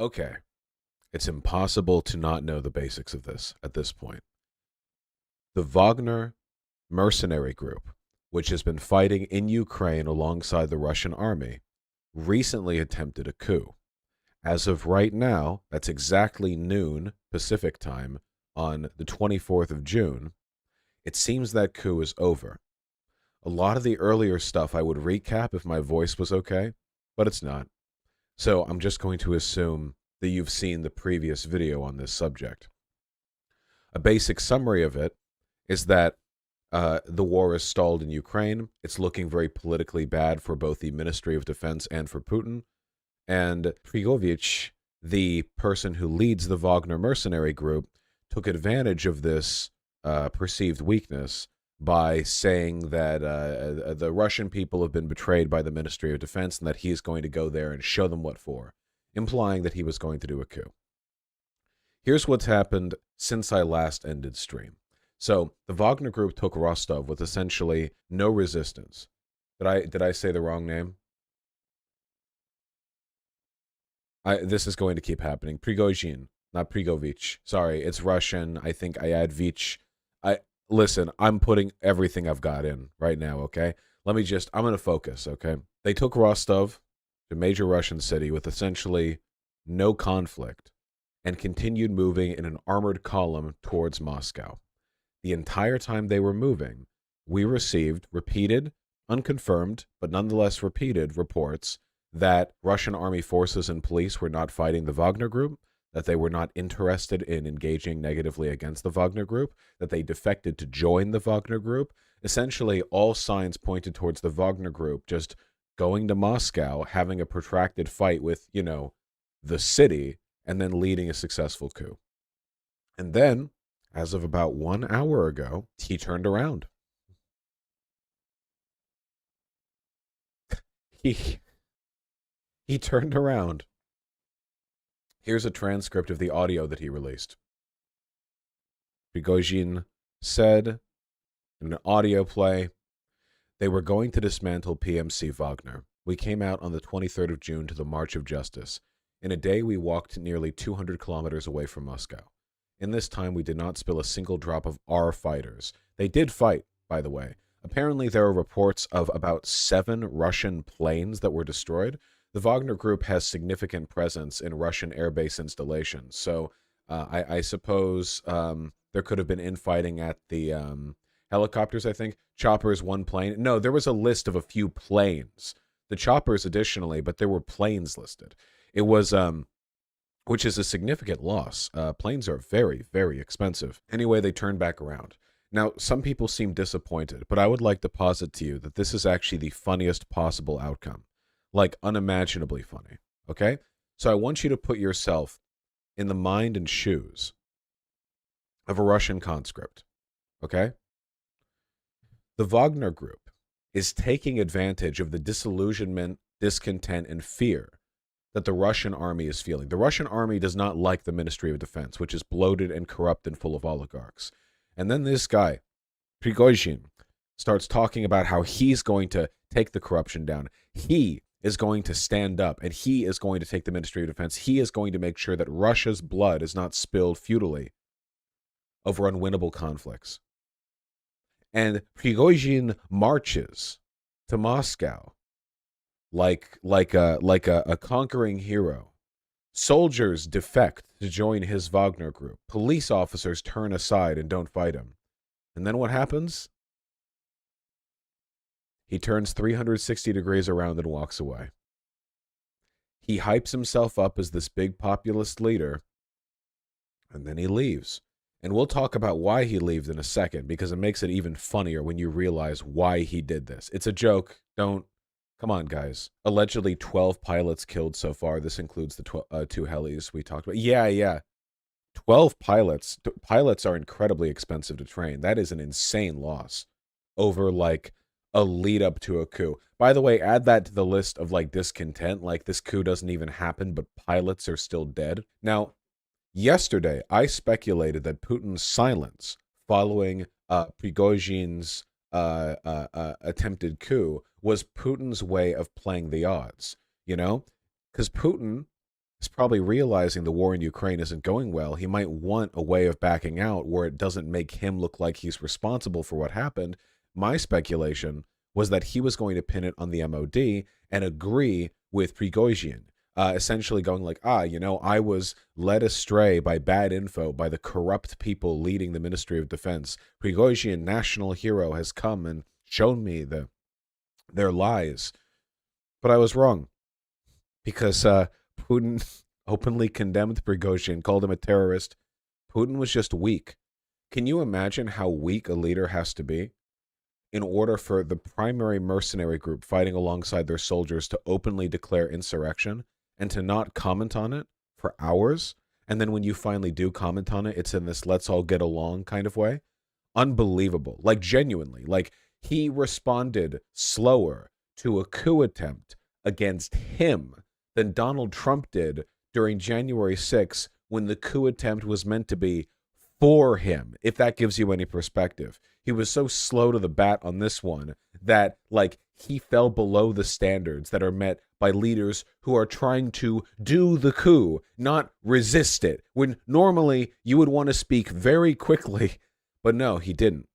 Okay, it's impossible to not know the basics of this at this point. The Wagner mercenary group, which has been fighting in Ukraine alongside the Russian army, recently attempted a coup. As of right now, that's exactly noon Pacific time on the 24th of June. It seems that coup is over. A lot of the earlier stuff I would recap if my voice was okay, but it's not. So I'm just going to assume that you've seen the previous video on this subject. A basic summary of it is that the war is stalled in Ukraine. It's looking very politically bad for both the Ministry of Defense and for Putin. And Prigozhin, the person who leads the Wagner mercenary group, took advantage of this perceived weakness by saying that the Russian people have been betrayed by the Ministry of Defense and that he's going to go there and show them what for, implying that he was going to do a coup. Here's what's happened since I last ended stream. So the Wagner group took Rostov with essentially no resistance. Did I say the wrong name? This is going to keep happening. Prigozhin, not Prigovich. Sorry, it's Russian. I think I add Vich. Listen, I'm putting everything I've got in right now, okay? I'm going to focus, okay? They took Rostov, a major Russian city, with essentially no conflict, and continued moving in an armored column towards Moscow. The entire time they were moving, we received repeated, unconfirmed, but nonetheless repeated reports that Russian army forces and police were not fighting the Wagner group, that they were not interested in engaging negatively against the Wagner group, that they defected to join the Wagner group. Essentially, all signs pointed towards the Wagner group just going to Moscow, having a protracted fight with, the city, and then leading a successful coup. And then, as of about 1 hour ago, he turned around. He turned around. Here's a transcript of the audio that he released. Prigozhin said in an audio play, they were going to dismantle PMC Wagner. We came out on the 23rd of June to the March of Justice. In a day, we walked nearly 200 kilometers away from Moscow. In this time, we did not spill a single drop of our fighters. They did fight, by the way. Apparently, there are reports of about 7 Russian planes that were destroyed. The Wagner group has significant presence in Russian airbase installations. So I suppose there could have been infighting at the helicopters, I think. Choppers, 1 plane. No, there was a list of a few planes. The choppers additionally, but there were planes listed. It was, which is a significant loss. Planes are very, very expensive. Anyway, they turned back around. Now, some people seem disappointed, but I would like to posit to you that this is actually the funniest possible outcome. Like, unimaginably funny, okay? So I want you to put yourself in the mind and shoes of a Russian conscript, okay? The Wagner group is taking advantage of the disillusionment, discontent, and fear that the Russian army is feeling. The Russian army does not like the Ministry of Defense, which is bloated and corrupt and full of oligarchs. And then this guy, Prigozhin, starts talking about how he's going to take the corruption down. He is going to stand up, and he is going to take the Ministry of Defense. He is going to make sure that Russia's blood is not spilled futilely over unwinnable conflicts. And Prigozhin marches to Moscow like a conquering hero. Soldiers defect to join his Wagner group. Police officers turn aside and don't fight him. And then what happens? He turns 360 degrees around and walks away. He hypes himself up as this big populist leader, and then he leaves. And we'll talk about why he leaves in a second, because it makes it even funnier when you realize why he did this. It's a joke. Come on, guys. Allegedly 12 pilots killed so far. This includes the 2 helis we talked about. Yeah. 12 pilots. Pilots are incredibly expensive to train. That is an insane loss over, like, a lead up to a coup. By the way, add that to the list of, like, discontent. Like, this coup doesn't even happen, but pilots are still dead. Now, yesterday, I speculated that Putin's silence following Prigozhin's attempted coup was Putin's way of playing the odds, you know? Because Putin is probably realizing the war in Ukraine isn't going well. He might want a way of backing out where it doesn't make him look like he's responsible for what happened. My speculation was that he was going to pin it on the MOD and agree with Prigozhin, essentially going like, I was led astray by bad info by the corrupt people leading the Ministry of Defense. Prigozhin, national hero, has come and shown me their lies. But I was wrong because Putin openly condemned Prigozhin, called him a terrorist. Putin was just weak. Can you imagine how weak a leader has to be in order for the primary mercenary group fighting alongside their soldiers to openly declare insurrection and to not comment on it for hours? And then when you finally do comment on it, it's in this let's all get along kind of way. Unbelievable. Like, genuinely. Like, he responded slower to a coup attempt against him than Donald Trump did during January 6th when the coup attempt was meant to be for him, if that gives you any perspective. He was so slow to the bat on this one that, like, he fell below the standards that are met by leaders who are trying to do the coup, not resist it, when normally you would want to speak very quickly. But no, he didn't.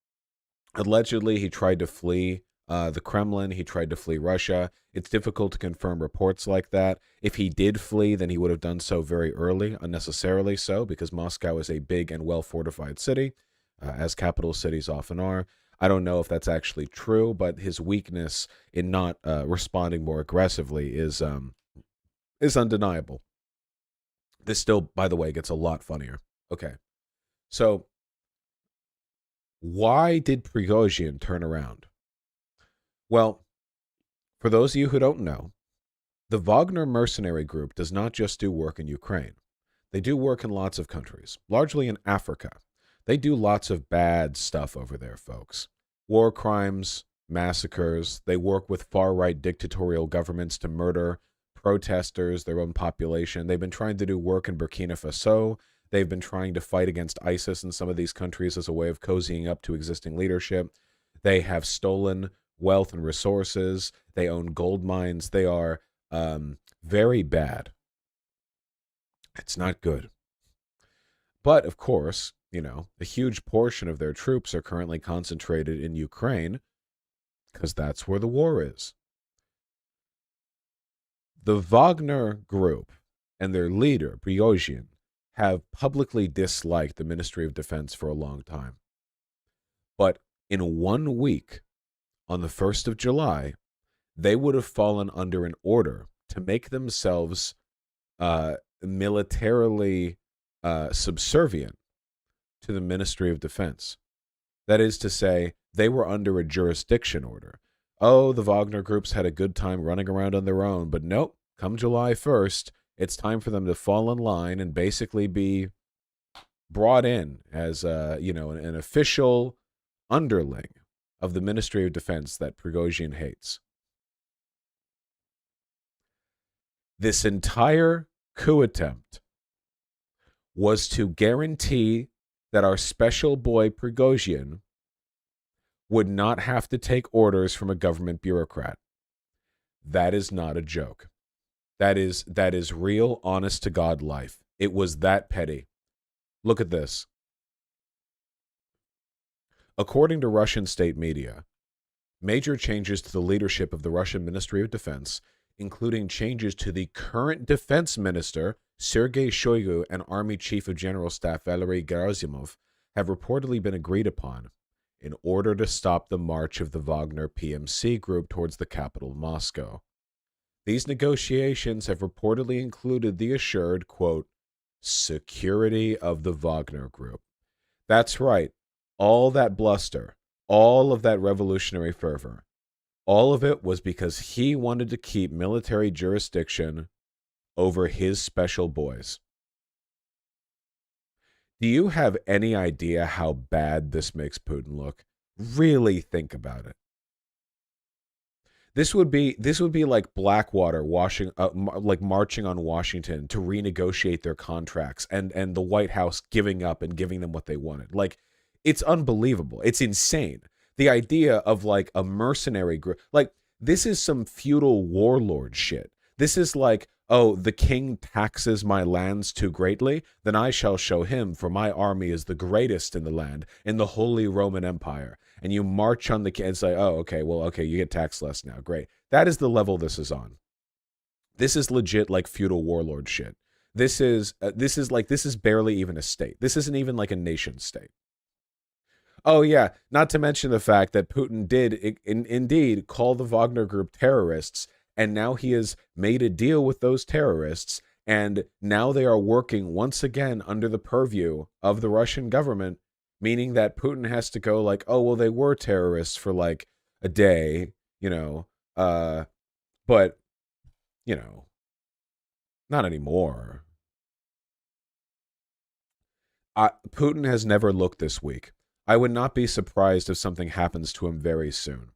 Allegedly, he tried to flee the Kremlin. He tried to flee Russia. It's difficult to confirm reports like that. If he did flee, then he would have done so very early, unnecessarily so, because Moscow is a big and well-fortified city, as capital cities often are. I don't know if that's actually true, but his weakness in not responding more aggressively is undeniable. This still, by the way, gets a lot funnier. Okay, so why did Prigozhin turn around? Well, for those of you who don't know, the Wagner mercenary group does not just do work in Ukraine. They do work in lots of countries, largely in Africa. They do lots of bad stuff over there, folks. War crimes, massacres. They work with far-right dictatorial governments to murder protesters, their own population. They've been trying to do work in Burkina Faso. They've been trying to fight against ISIS in some of these countries as a way of cozying up to existing leadership. They have stolen wealth and resources. They own gold mines. They are very bad. It's not good. But, of course, a huge portion of their troops are currently concentrated in Ukraine because that's where the war is. The Wagner group and their leader, Prigozhin, have publicly disliked the Ministry of Defense for a long time. But in 1 week, on the 1st of July, they would have fallen under an order to make themselves militarily subservient to the Ministry of Defense. That is to say, they were under a jurisdiction order. Oh, the Wagner groups had a good time running around on their own, but nope, come July 1st, it's time for them to fall in line and basically be brought in as an official underling of the Ministry of Defense that Prigozhin hates. This entire coup attempt was to guarantee that our special boy Prigozhin would not have to take orders from a government bureaucrat. That is not a joke. That is real, honest to God life. It was that petty. Look at this. According to Russian state media, major changes to the leadership of the Russian Ministry of Defense, including changes to the current defense minister, Sergei Shoigu, and Army Chief of General Staff Valery Gerasimov, have reportedly been agreed upon in order to stop the march of the Wagner PMC group towards the capital, Moscow. These negotiations have reportedly included the assured, quote, security of the Wagner group. That's right. All that bluster, all of that revolutionary fervor, all of it was because he wanted to keep military jurisdiction over his special boys. Do you have any idea how bad this makes Putin look? Really think about it. This would be like Blackwater marching on Washington to renegotiate their contracts, and the White House giving up and giving them what they wanted. Like, it's unbelievable. It's insane. The idea of like a mercenary group, like this is some feudal warlord shit. This is like, oh, the king taxes my lands too greatly, then I shall show him, for my army is the greatest in the land, in the Holy Roman Empire. And you march on the king and say, oh, okay, well, okay, you get taxed less now. Great. That is the level this is on. This is legit like feudal warlord shit. This is barely even a state. This isn't even like a nation state. Oh yeah, not to mention the fact that Putin did indeed call the Wagner group terrorists, and now he has made a deal with those terrorists, and now they are working once again under the purview of the Russian government, meaning that Putin has to go like, oh well, they were terrorists for like a day, but not anymore. Putin has never looked this weak. I would not be surprised if something happens to him very soon.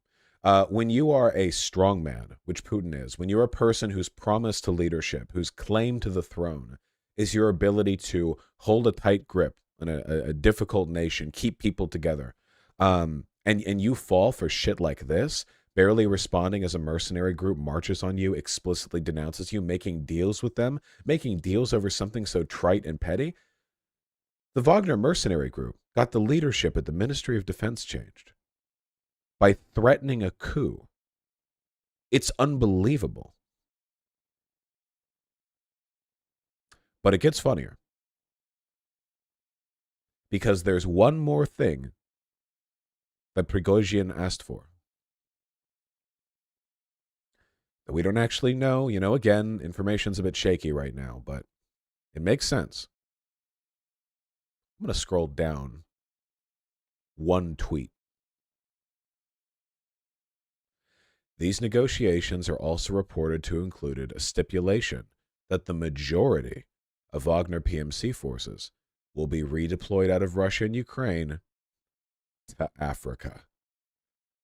When you are a strong man, which Putin is, when you're a person whose promise to leadership, whose claim to the throne is your ability to hold a tight grip on a difficult nation, keep people together, and you fall for shit like this, barely responding as a mercenary group marches on you, explicitly denounces you, making deals with them, making deals over something so trite and petty. The Wagner mercenary group got the leadership at the Ministry of Defense changed by threatening a coup. It's unbelievable. But it gets funnier. Because there's one more thing that Prigozhin asked for. That we don't actually know. Again, information's a bit shaky right now, but it makes sense. I'm going to scroll down one tweet. These negotiations are also reported to include a stipulation that the majority of Wagner PMC forces will be redeployed out of Russia and Ukraine to Africa.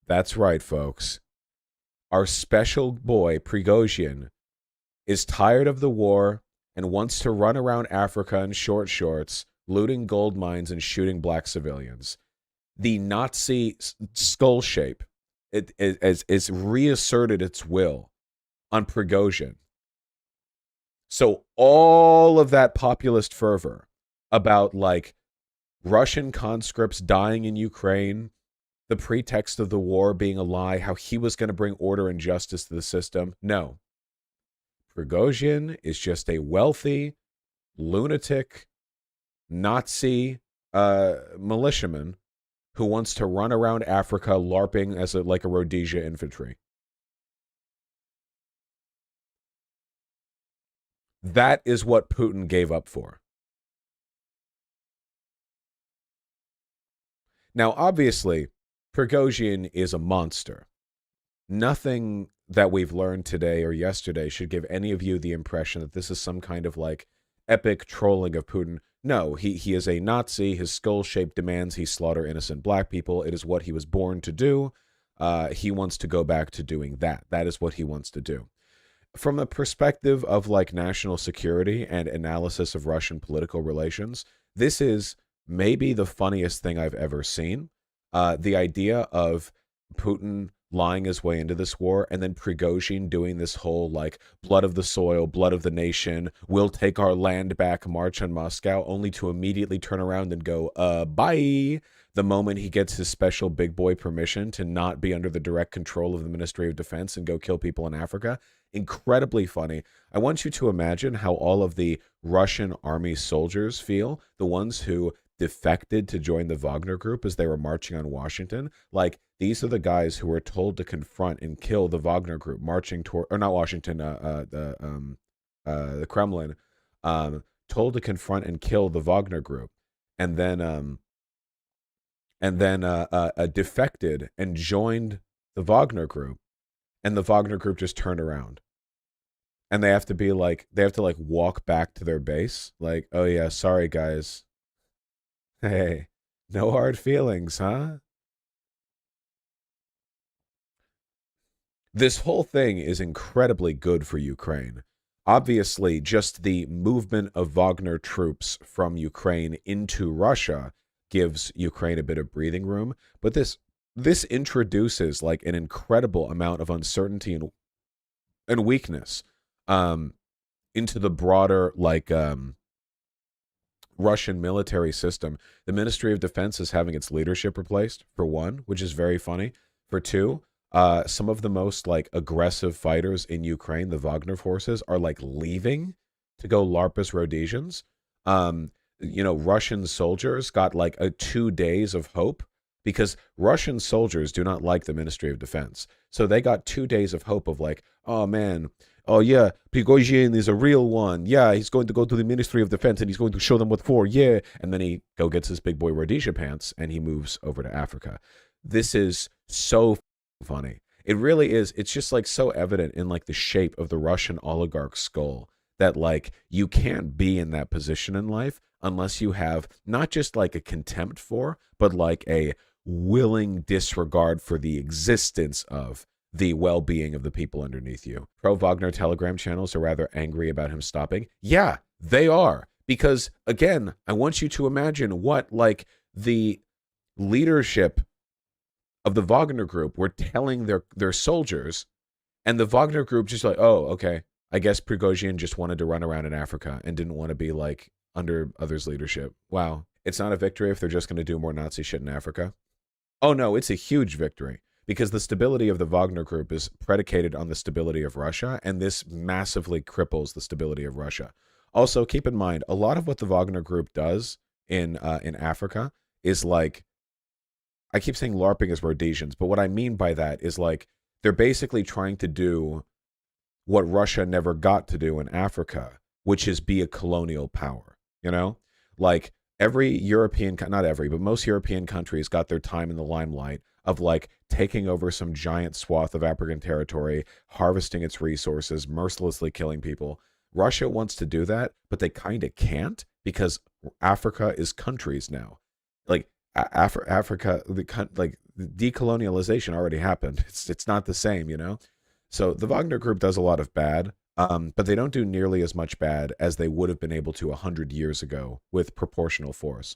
That's right, folks. Our special boy, Prigozhin, is tired of the war and wants to run around Africa in short shorts, looting gold mines and shooting black civilians. The Nazi skull shape is reasserted its will on Prigozhin. So all of that populist fervor about like Russian conscripts dying in Ukraine, the pretext of the war being a lie, how he was going to bring order and justice to the system. No. Prigozhin is just a wealthy, lunatic, Nazi militiaman who wants to run around Africa LARPing as like a Rhodesia infantry. That is what Putin gave up for. Now, obviously, Prigozhin is a monster. Nothing that we've learned today or yesterday should give any of you the impression that this is some kind of like epic trolling of Putin. No, he is a Nazi. His skull-shaped demands he slaughter innocent black people. It is what he was born to do. He wants to go back to doing that. That is what he wants to do. From the perspective of like national security and analysis of Russian political relations, this is maybe the funniest thing I've ever seen. The idea of Putin lying his way into this war, and then Prigozhin doing this whole like blood of the soil, blood of the nation, we'll take our land back march on Moscow, only to immediately turn around and go, bye, the moment he gets his special big boy permission to not be under the direct control of the Ministry of Defense and go kill people in Africa. Incredibly funny. I want you to imagine how all of the Russian army soldiers feel, the ones who defected to join the Wagner group as they were marching on Washington. Like, these are the guys who were told to confront and kill the Wagner group marching toward, or not Washington, the Kremlin, told to confront and kill the Wagner group, and then defected and joined the Wagner group, and the Wagner group just turned around. And they have to walk back to their base. Like, oh yeah, sorry guys. Hey, no hard feelings, huh? This whole thing is incredibly good for Ukraine. Obviously, just the movement of Wagner troops from Ukraine into Russia gives Ukraine a bit of breathing room. But this this introduces like an incredible amount of uncertainty and weakness um, into the broader like Russian military system. The Ministry of Defense is having its leadership replaced, for one, which is very funny. For two, some of the most like aggressive fighters in Ukraine, the Wagner forces, are like leaving to go LARP as Rhodesians. Russian soldiers got like 2 days of hope because Russian soldiers do not like the Ministry of Defense. So they got 2 days of hope of like, oh man, oh yeah, Prigozhin is a real one. Yeah, he's going to go to the Ministry of Defense and he's going to show them what for. Yeah, and then he gets his big boy Rhodesia pants and he moves over to Africa. This is so funny. It really is. It's just like so evident in like the shape of the Russian oligarch skull that like you can't be in that position in life unless you have not just like a contempt for, but like a willing disregard for the existence of the well-being of the people underneath you. Pro-Wagner Telegram channels are rather angry about him stopping. Yeah, they are. Because, again, I want you to imagine what, like, the leadership of the Wagner Group were telling their soldiers, and the Wagner Group just like, oh, okay, I guess Prigozhin just wanted to run around in Africa and didn't want to be, like, under others' leadership. Wow. It's not a victory if they're just going to do more Nazi shit in Africa. Oh, no, it's a huge victory. Because the stability of the Wagner Group is predicated on the stability of Russia, and this massively cripples the stability of Russia. Also, keep in mind, a lot of what the Wagner Group does in Africa is like, I keep saying LARPing as Rhodesians, but what I mean by that is like, they're basically trying to do what Russia never got to do in Africa, which is be a colonial power, you know? Like, every European, not every, but most European countries got their time in the limelight of like taking over some giant swath of African territory, harvesting its resources, mercilessly killing people. Russia wants to do that, but they kind of can't because Africa is countries now. Like Africa, like decolonialization already happened. It's not the same, you know? So the Wagner Group does a lot of bad, but they don't do nearly as much bad as they would have been able to 100 years ago with proportional force.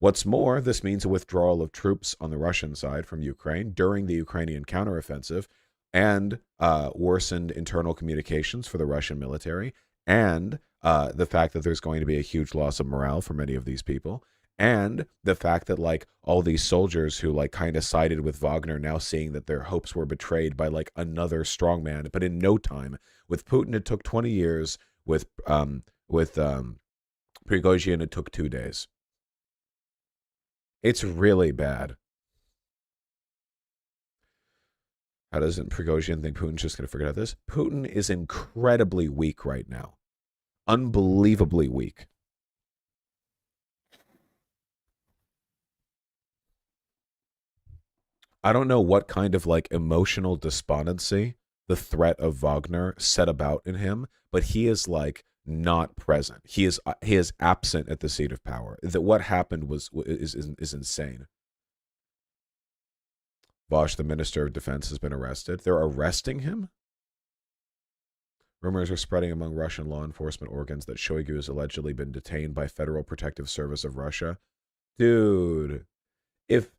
What's more, this means a withdrawal of troops on the Russian side from Ukraine during the Ukrainian counteroffensive and worsened internal communications for the Russian military and the fact that there's going to be a huge loss of morale for many of these people and the fact that like all these soldiers who like kind of sided with Wagner now seeing that their hopes were betrayed by like another strongman, but in no time. With Putin, it took 20 years. With Prigozhin, it took 2 days. It's really bad. How doesn't Prigozhin think Putin's just going to forget this? Putin is incredibly weak right now. Unbelievably weak. I don't know what kind of like emotional despondency the threat of Wagner set about in him, but he is like not present. He is absent at the seat of power. That what happened is insane. Bosch, the Minister of Defense, has been arrested. They're arresting him? Rumors are spreading among Russian law enforcement organs that Shoigu has allegedly been detained by Federal Protective Service of Russia. Dude, if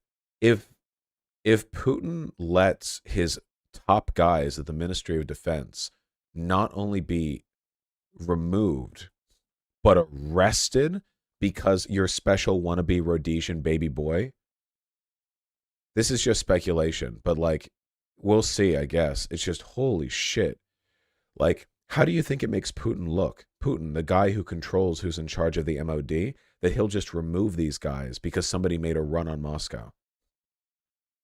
Putin lets his top guys at the Ministry of Defense not only be removed, but arrested because you're special wannabe Rhodesian baby boy, this is just speculation, but like, we'll see, I guess. It's just, holy shit. Like, how do you think it makes Putin look? Putin, the guy who controls who's in charge of the MOD, that he'll just remove these guys because somebody made a run on Moscow.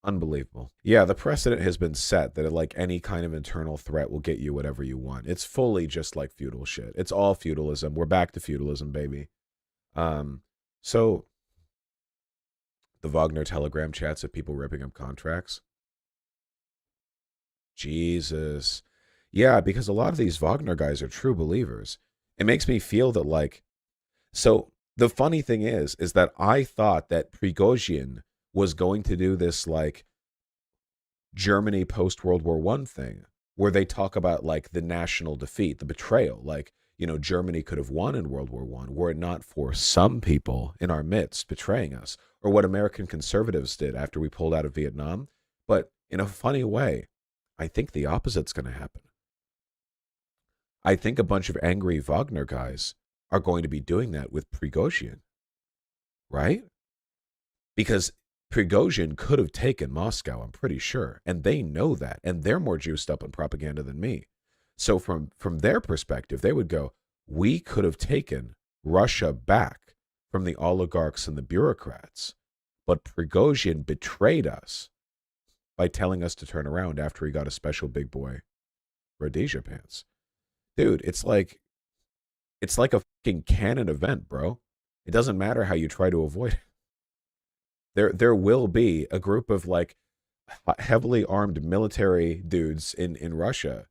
Unbelievable. Yeah, the precedent has been set that like any kind of internal threat will get you whatever you want. It's fully just like feudal shit. It's all feudalism. We're back to feudalism, baby. So the Wagner Telegram chats of people ripping up contracts. Jesus. Yeah, because a lot of these Wagner guys are true believers. It makes me feel that like, so the funny thing is that I thought that Prigozhin was going to do this like Germany post World War I thing where they talk about like the national defeat, the betrayal. Like, Germany could have won in World War I were it not for some people in our midst betraying us, or what American conservatives did after we pulled out of Vietnam. But in a funny way, I think the opposite's going to happen. I think a bunch of angry Wagner guys are going to be doing that with Prigozhin, right? Because Prigozhin could have taken Moscow, I'm pretty sure, and they know that, and they're more juiced up on propaganda than me. So from their perspective, they would go, we could have taken Russia back from the oligarchs and the bureaucrats, but Prigozhin betrayed us by telling us to turn around after he got a special big boy Rhodesia pants. Dude, it's like a fucking canon event, bro. It doesn't matter how you try to avoid it. There will be a group of like heavily armed military dudes in Russia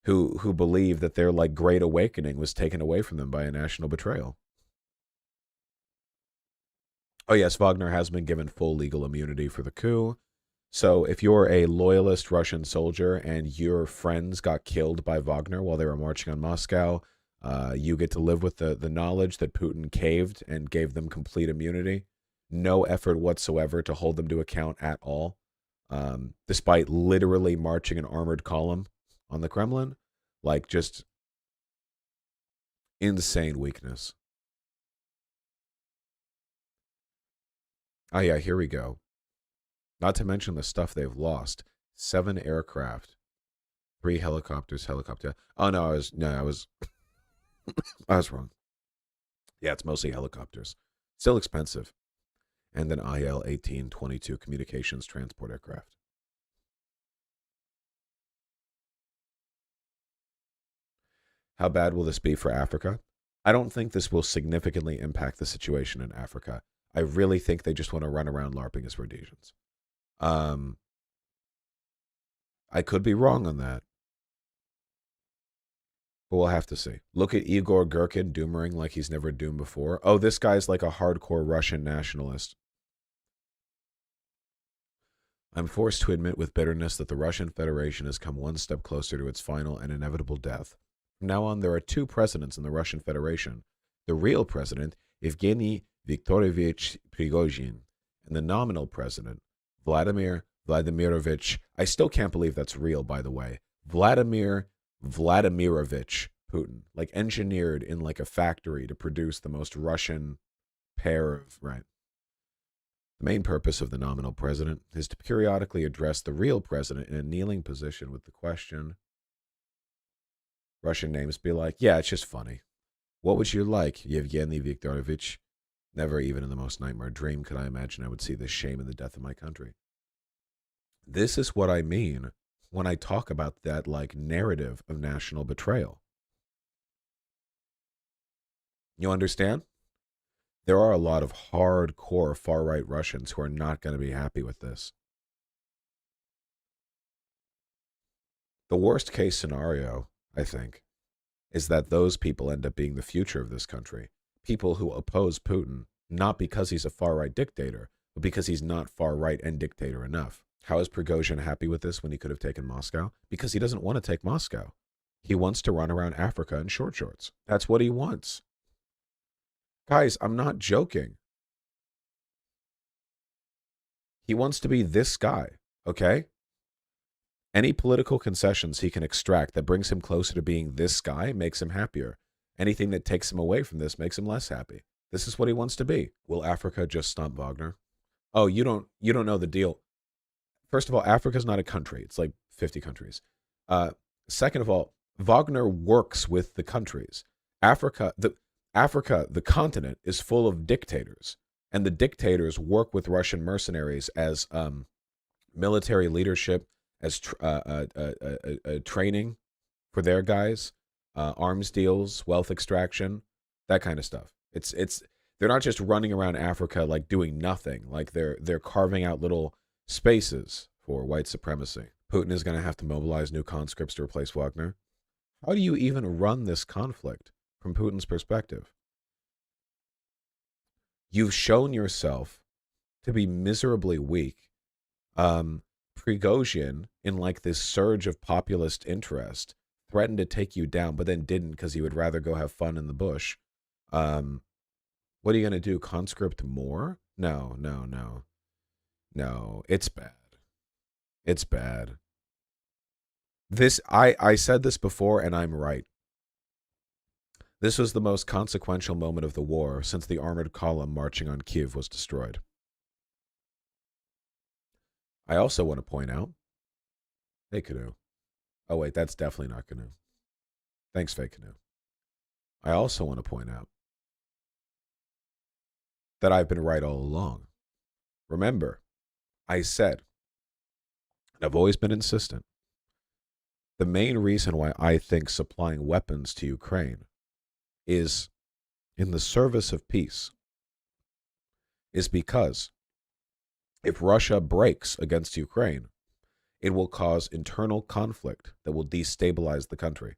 who believe that their like great awakening was taken away from them by a national betrayal. Oh yes, Wagner has been given full legal immunity for the coup. So if you're a loyalist Russian soldier and your friends got killed by Wagner while they were marching on Moscow, you get to live with the knowledge that Putin caved and gave them complete immunity. No effort whatsoever to hold them to account at all, despite literally marching an armored column on the Kremlin. Like, just insane weakness. Oh yeah, here we go. Not to mention the stuff they've lost. 7 aircraft, 3 helicopters, helicopter. Oh no, I was I was wrong. Yeah, it's mostly helicopters. Still expensive. And an IL-18-22 communications transport aircraft. How bad will this be for Africa? I don't think this will significantly impact the situation in Africa. I really think they just want to run around LARPing as Rhodesians. I could be wrong on that, but we'll have to see. Look at Igor Gherkin doomering like he's never doomed before. Oh, this guy's like a hardcore Russian nationalist. I'm forced to admit with bitterness that the Russian Federation has come one step closer to its final and inevitable death. From now on, there are 2 presidents in the Russian Federation. The real president, Evgeny Viktorovich Prigozhin, and the nominal president, Vladimir Vladimirovich. I still can't believe that's real, by the way. Vladimir Vladimirovich Putin, like engineered in like a factory to produce the most Russian pair of, right? The main purpose of the nominal president is to periodically address the real president in a kneeling position with the question. Russian names be like, yeah, it's just funny. What would you like, Yevgeny Viktorovich? Never even in the most nightmare dream could I imagine I would see the shame and the death of my country. This is what I mean when I talk about that like narrative of national betrayal. You understand? There are a lot of hardcore far-right Russians who are not going to be happy with this. The worst case scenario, I think, is that those people end up being the future of this country. People who oppose Putin, not because he's a far-right dictator, but because he's not far-right and dictator enough. How is Prigozhin happy with this when he could have taken Moscow? Because he doesn't want to take Moscow. He wants to run around Africa in short shorts. That's what he wants. Guys, I'm not joking. He wants to be this guy, okay? Any political concessions he can extract that brings him closer to being this guy makes him happier. Anything that takes him away from this makes him less happy. This is what he wants to be. Will Africa just stomp Wagner? Oh, you don't know the deal. First of all, Africa's not a country. It's like 50 countries. Second of all, Wagner works with the countries. Africa, the continent, is full of dictators, and the dictators work with Russian mercenaries as military leadership, as training for their guys, arms deals, wealth extraction, that kind of stuff. They're not just running around Africa like doing nothing. Like they're carving out little spaces for white supremacy. Putin is going to have to mobilize new conscripts to replace Wagner. How do you even run this conflict from Putin's perspective? You've shown yourself to be miserably weak. Prigozhin, in like this surge of populist interest, threatened to take you down, but then didn't because he would rather go have fun in the bush. What are you going to do? Conscript more? No. It's bad. It's bad. I said this before, and I'm right. This was the most consequential moment of the war since the armored column marching on Kiev was destroyed. I also want to point out, hey, Canoe. Oh, wait, that's definitely not Canoe. Thanks, fake Canoe. I also want to point out that I've been right all along. Remember, I said, and I've always been insistent, the main reason why I think supplying weapons to Ukraine is in the service of peace is because if Russia breaks against Ukraine, it will cause internal conflict that will destabilize the country.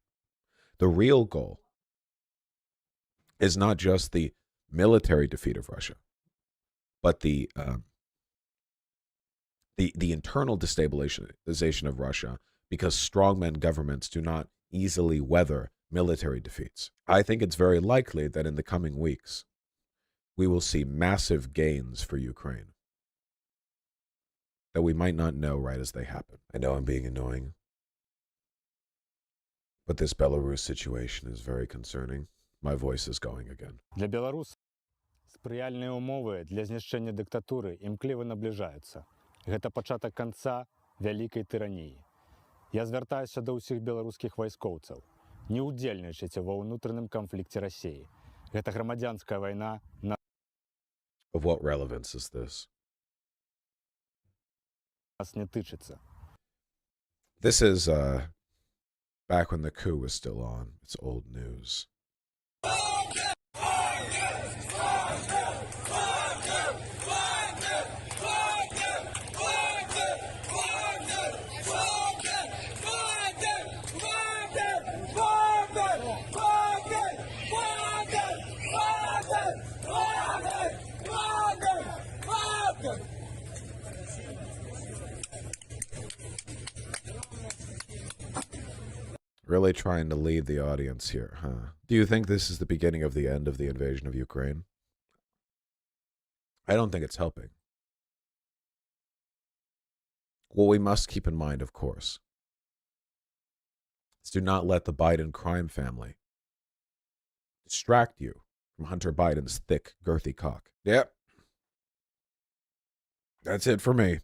The real goal is not just the military defeat of Russia, but the internal destabilization of Russia, because strongman governments do not easily weather military defeats. I think it's very likely that in the coming weeks, we will see massive gains for Ukraine that we might not know right as they happen. I know I'm being annoying, but this Belarus situation is very concerning. My voice is going again. Для Білорусі сприяльні умови для знищення диктатури імкліво наближаються. Гэта пачатак канца вялікай тыраніі. Я звяртаюся да ўсіх беларускіх вайскоўцаў. Не ўдзельнічайце ва ўнутраным канфлікце Расіі. Гэта грамадзянская вайна на... Of what relevance is this? Нас не тычыцца. This is back when the coup was still on. It's old news. Really trying to lead the audience here, huh? Do you think this is the beginning of the end of the invasion of Ukraine? I don't think it's helping. What we must keep in mind, of course, is do not let the Biden crime family distract you from Hunter Biden's thick, girthy cock. Yep. That's it for me.